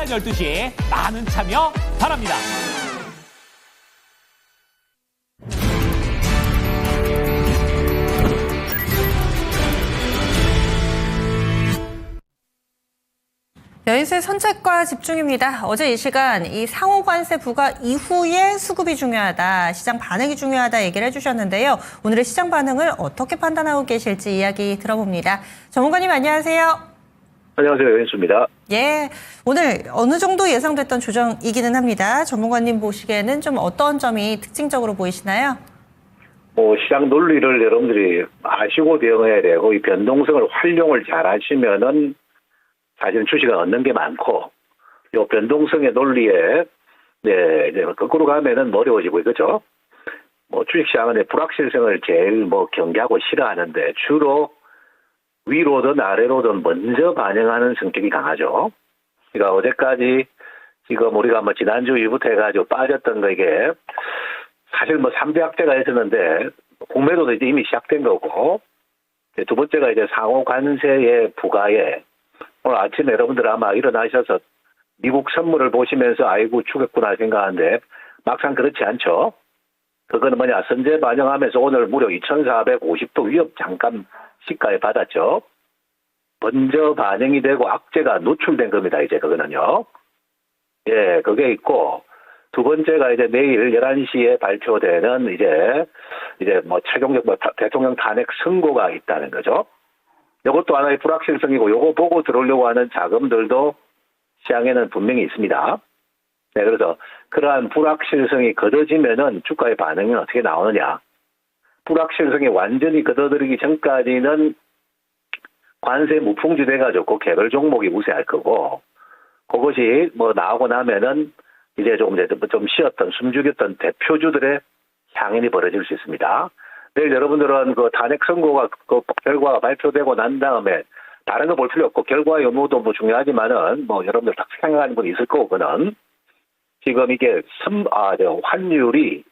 12시 많은 참여 바랍니다. 여인수의 선택과 집중입니다. 어제 이 시간 이 상호관세 부과 이후의 수급이 중요하다, 시장 반응이 중요하다 얘기를 해주셨는데요. 오늘의 시장 반응을 어떻게 판단하고 계실지 이야기 들어봅니다. 전문가님 안녕하세요. 안녕하세요. 여인수입니다. 예, 오늘 어느 정도 예상됐던 조정이기는 합니다. 전문가님 보시기에는 좀 어떤 점이 특징적으로 보이시나요? 시장 논리를 여러분들이 아시고 대응해야 되고, 이 변동성을 활용을 잘 하시면은 사실은 주식을 얻는 게 많고, 요 변동성의 논리에, 이제 거꾸로 가면은 어려워지고, 그죠? 주식시장은 불확실성을 제일 경계하고 싫어하는데, 주로 위로든 아래로든 먼저 반영하는 성격이 강하죠. 그러니까 어제까지 지금 우리가 지난주 이후부터 해가지고 빠졌던 거, 이게 사실 3대 악재가 있었는데, 공매도도 이제 이미 시작된 거고, 두 번째가 이제 상호 관세의 부과에, 오늘 아침에 여러분들 아마 일어나셔서 미국 선물을 보시면서 아이고 죽겠구나 생각하는데 막상 그렇지 않죠. 그거는 선제 반영하면서 오늘 무려 2,450도 위협 잠깐 시가에 받았죠. 먼저 반영이 되고 악재가 노출된 겁니다. 이제 그거는요. 예, 그게 있고, 두 번째가 이제 내일 11시에 발표되는 이제 최종적 대통령 탄핵 선고가 있다는 거죠. 이것도 하나의 불확실성이고, 요거 보고 들어오려고 하는 자금들도 시장에는 분명히 있습니다. 네, 그래서 그러한 불확실성이 걷어지면은 주가의 반응이 어떻게 나오느냐. 불확실성이 완전히 걷어들이기 전까지는 관세 무풍지 돼가지고 개별 종목이 우세할 거고, 그것이 나오고 나면은 이제 좀 쉬었던, 숨죽였던 대표주들의 향연이 벌어질 수 있습니다. 내일 여러분들은 그 탄핵 선고가 그 결과가 발표되고 난 다음에 다른 거 볼 필요 없고, 결과 여부도 중요하지만은 여러분들 딱 생각하는 분이 있을 거고, 그는 지금 이게 환율이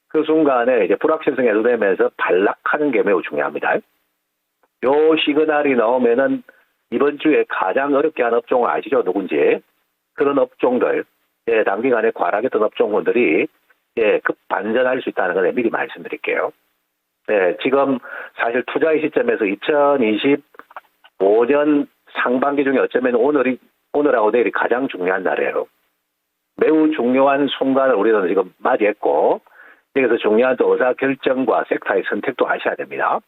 그 순간에 이제 불확실성이 해소되면서 반락하는 게 매우 중요합니다. 요 시그널이 나오면은 이번 주에 가장 어렵게 한 업종을 아시죠? 누군지. 그런 업종들, 단기간에 과락했던 업종군들이 급 반전할 수 있다는 걸 미리 말씀드릴게요. 네, 지금 사실 투자의 시점에서 2025년 상반기 중에 어쩌면 오늘하고 내일이 가장 중요한 날이에요. 매우 중요한 순간을 우리는 지금 맞이했고, 여기서 중요한 또 의사결정과 섹터의 선택도 하셔야 됩니다.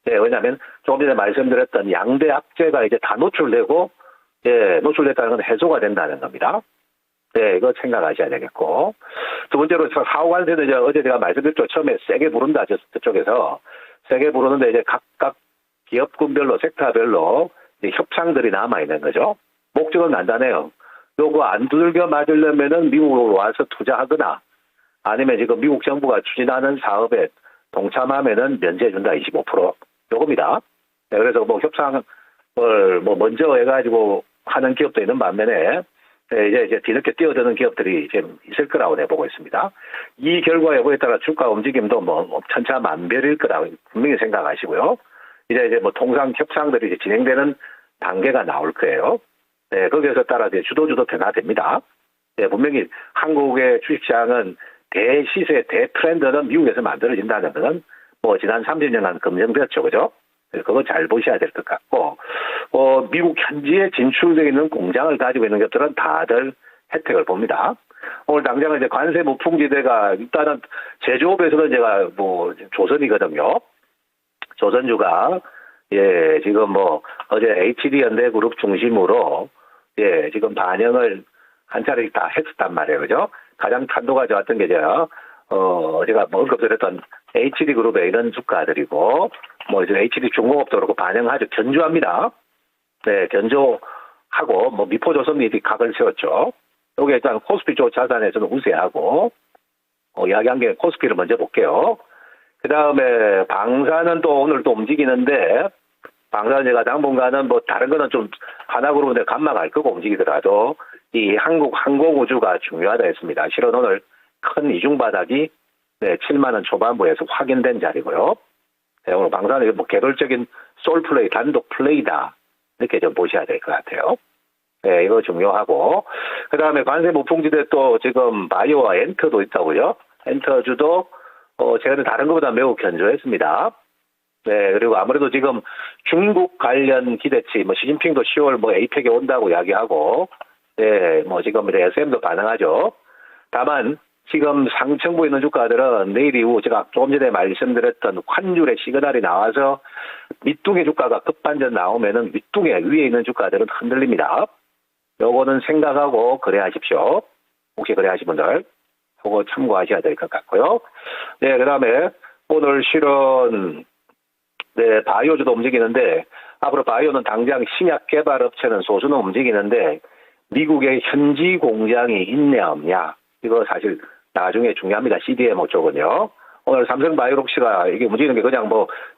네, 왜냐하면 조금 전에 말씀드렸던 양대 악재가 이제 다 노출되고, 노출됐다는 건 해소가 된다는 겁니다. 네, 이거 생각하셔야 되겠고. 두 번째로, 상호관세는 어제 제가 말씀드렸죠. 처음에 세게 부른다, 저쪽에서. 세게 부르는데 이제 각각 기업군별로, 섹터별로 협상들이 남아있는 거죠. 목적은 간단해요. 요거 안 두들겨 맞으려면은 미국으로 와서 투자하거나, 아니면 지금 미국 정부가 추진하는 사업에 동참하면은 면제해준다, 25%. 요겁니다. 네, 그래서 협상을 먼저 해가지고 하는 기업도 있는 반면에, 이제 뒤늦게 뛰어드는 기업들이 지금 있을 거라고 내보고 있습니다. 이 결과 여부에 따라 주가 움직임도 천차만별일 거라고 분명히 생각하시고요. 이제 통상 협상들이 이제 진행되는 단계가 나올 거예요. 네, 거기에서 따라 이제 주도주도 변화됩니다. 네, 분명히 한국의 주식시장은 대시세, 대트렌드는 미국에서 만들어진다는 것은 지난 30년간 검증되었죠, 그죠? 그거 잘 보셔야 될 것 같고, 미국 현지에 진출되어 있는 공장을 가지고 있는 것들은 다들 혜택을 봅니다. 오늘 당장은 이제 관세 무풍지대가 일단은 제조업에서는 제가 조선이거든요. 조선주가, 지금 어제 HD현대그룹 중심으로, 지금 반영을 한 차례 다 했었단 말이에요. 그죠? 가장 탄도가 좋았던 게 제가 언급드렸던 HD그룹의 이런 주가들이고, 이제 HD 중공업도 그렇고 반영하죠. 견주합니다. 네, 견주하고, 미포조선이 각을 세웠죠. 여기 일단 코스피 쪽 자산에서는 우세하고, 이야기한 게 코스피를 먼저 볼게요. 그 다음에 방사는 또 오늘 또 움직이는데, 방사는 제가 당분간은 다른 거는 좀 하나그룹인데 감막할 거고 움직이더라도, 이 한국 항공우주가 중요하다 했습니다. 실은 오늘 큰 이중바닥이 7만원 초반부에서 확인된 자리고요. 네, 오늘 방사는 개별적인 솔플레이, 단독 플레이다. 이렇게 좀 보셔야 될 것 같아요. 네, 이거 중요하고. 그 다음에 관세 무풍지대 또 지금 바이오와 엔터도 있다고요. 엔터주도, 최근에 다른 것보다 매우 견조했습니다. 네, 그리고 아무래도 지금 중국 관련 기대치, 시진핑도 10월 에이펙에 온다고 이야기하고, 네, 지금 SM도 반응하죠. 다만, 지금 상층부에 있는 주가들은 내일 이후 제가 조금 전에 말씀드렸던 환율의 시그널이 나와서 밑둥의 주가가 급반전 나오면은 윗둥에 위에 있는 주가들은 흔들립니다. 요거는 생각하고 거래하십시오. 혹시 거래하신 분들, 그거 참고하셔야 될 것 같고요. 네, 그 다음에 오늘 실은, 네, 바이오주도 움직이는데, 앞으로 바이오는 당장 신약 개발 업체는 소수는 움직이는데, 미국의 현지 공장이 있냐, 없냐. 이거 사실 나중에 중요합니다. CDMO 쪽은요. 오늘 삼성바이오록스가 이게 움직이는 게 그냥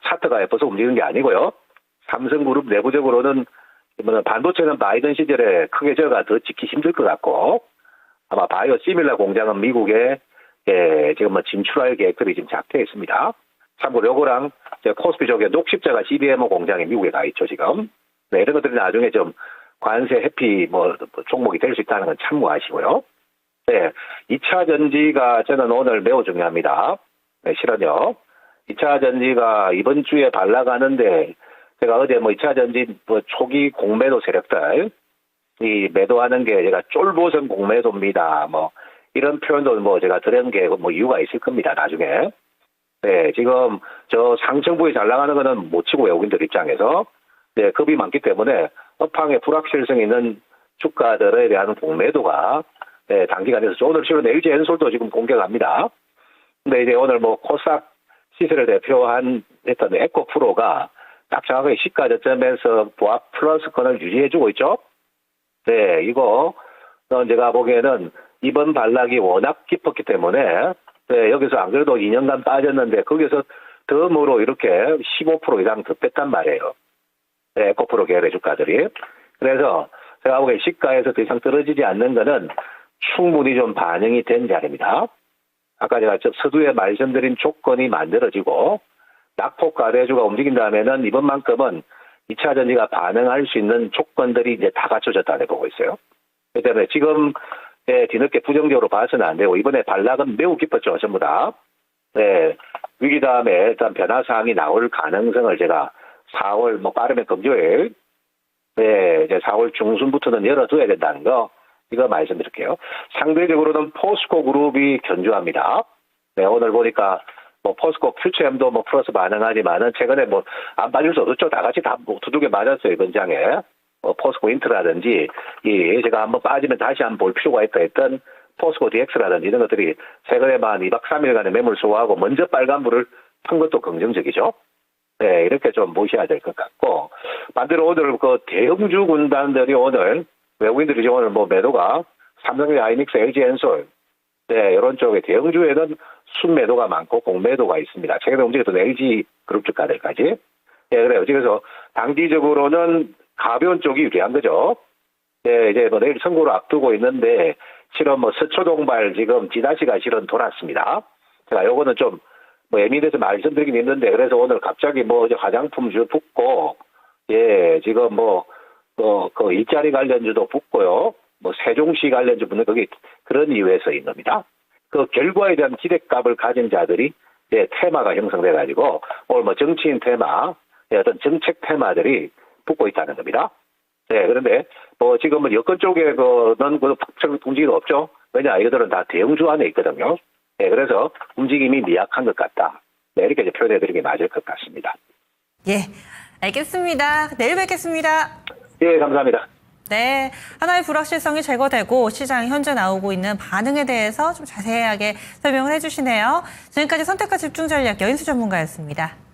차트가 예뻐서 움직이는 게 아니고요. 삼성그룹 내부적으로는 반도체는 바이든 시절에 크게 저가 더 지키기 힘들 것 같고, 아마 바이오 시밀라 공장은 미국에 지금 진출할 계획들이 지금 작태해 있습니다. 참고로 요거랑 코스피 쪽에 녹십자가 CDMO 공장이 미국에 가 있죠, 지금. 네, 이런 것들이 나중에 좀 관세 회피 종목이 될 수 있다는 건 참고하시고요. 네, 2차 전지가 저는 오늘 매우 중요합니다. 네, 실은요. 2차 전지가 이번 주에 발라가는데, 제가 어제 2차 전지 초기 공매도 세력들, 이 매도하는 게 제가 쫄보선 공매도입니다. 이런 표현도 제가 들은 게 이유가 있을 겁니다, 나중에. 네, 지금 저 상층부에 잘 나가는 거는 못 치고 외국인들 입장에서, 네, 겁이 많기 때문에 업황에 불확실성이 있는 주가들에 대한 공매도가, 네, 단기간에서 오늘 실은 LG 엔솔도 지금 공격합니다. 근데 이제 오늘 코스닥 시세를 대표한 했던 에코프로가 딱 정확하게 시가 저점에서 보합 플러스권을 유지해주고 있죠. 네, 이거 제가 보기에는 이번 반락이 워낙 깊었기 때문에, 네, 여기서 안 그래도 2년간 빠졌는데 거기서 덤으로 이렇게 15% 이상 더 뺐단 말이에요. 네, 에코프로 계열의 주가들이. 그래서 제가 보기에 시가에서 더 이상 떨어지지 않는 거는 충분히 좀 반영이 된 자리입니다. 아까 제가 서두에 말씀드린 조건이 만들어지고 낙폭 가대주가 움직인다면은 이번만큼은 2차 전지가 반응할 수 있는 조건들이 이제 다 갖춰졌다고 보고 있어요. 그렇기 때문에 지금 뒤늦게 부정적으로 봐서는 안 되고 이번에 반락은 매우 깊었죠, 전부 다. 네, 위기 다음에 일단 변화 사항이 나올 가능성을 제가 4월 빠르면 금요일, 네, 이제 4월 중순부터는 열어둬야 된다는 거. 이거 말씀드릴게요. 상대적으로는 포스코 그룹이 견주합니다. 네, 오늘 보니까 포스코 퓨처엠도 플러스 반응하지만은 최근에 안 빠질 수 없었죠. 다 같이 다 두둑에 맞았어요, 이번 장에. 포스코 인트라든지, 제가 한번 빠지면 다시 한번 볼 필요가 있다 했던 포스코 DX라든지 이런 것들이 최근에만 2박 3일간의 매물 소화하고 먼저 빨간불을 판 것도 긍정적이죠. 네, 이렇게 좀 보셔야 될 것 같고, 반대로 오늘 대형주 군단들이 오늘 외국인들이 지금 오늘 매도가 삼성의 하이닉스, LG 엔솔, 네, 이런 쪽에 대형주에는 순매도가 많고 공매도가 있습니다. 최근에 움직였던 LG 그룹 주가들까지. 네, 그래요. 그래서 단기적으로는 가벼운 쪽이 유리한 거죠. 네, 이제 내일 선거를 앞두고 있는데 실은 서초동발 지금 지다시가 실은 돌았습니다. 제가 요거는 좀 예민해서 말씀드리긴 힘든데 그래서 오늘 갑자기 이제 화장품주 붙고, 예, 지금 그 일자리 관련주도 붙고요. 세종시 관련주 붙는 그런 이유에서인 겁니다. 그 결과에 대한 기대값을 가진 자들이 테마가 형성돼가지고 오늘 정치인 테마, 어떤 정책 테마들이 붙고 있다는 겁니다. 네, 그런데 지금은 여권 쪽에는 특정 움직임도 없죠. 왜냐, 이것들은 다 대형주 안에 있거든요. 네, 그래서 움직임이 미약한 것 같다. 네, 이렇게 이제 표현해드리는 게 맞을 것 같습니다. 예, 알겠습니다. 내일 뵙겠습니다. 예, 감사합니다. 네, 하나의 불확실성이 제거되고 시장 현재 나오고 있는 반응에 대해서 좀 자세하게 설명을 해주시네요. 지금까지 선택과 집중 전략 여인수 전문가였습니다.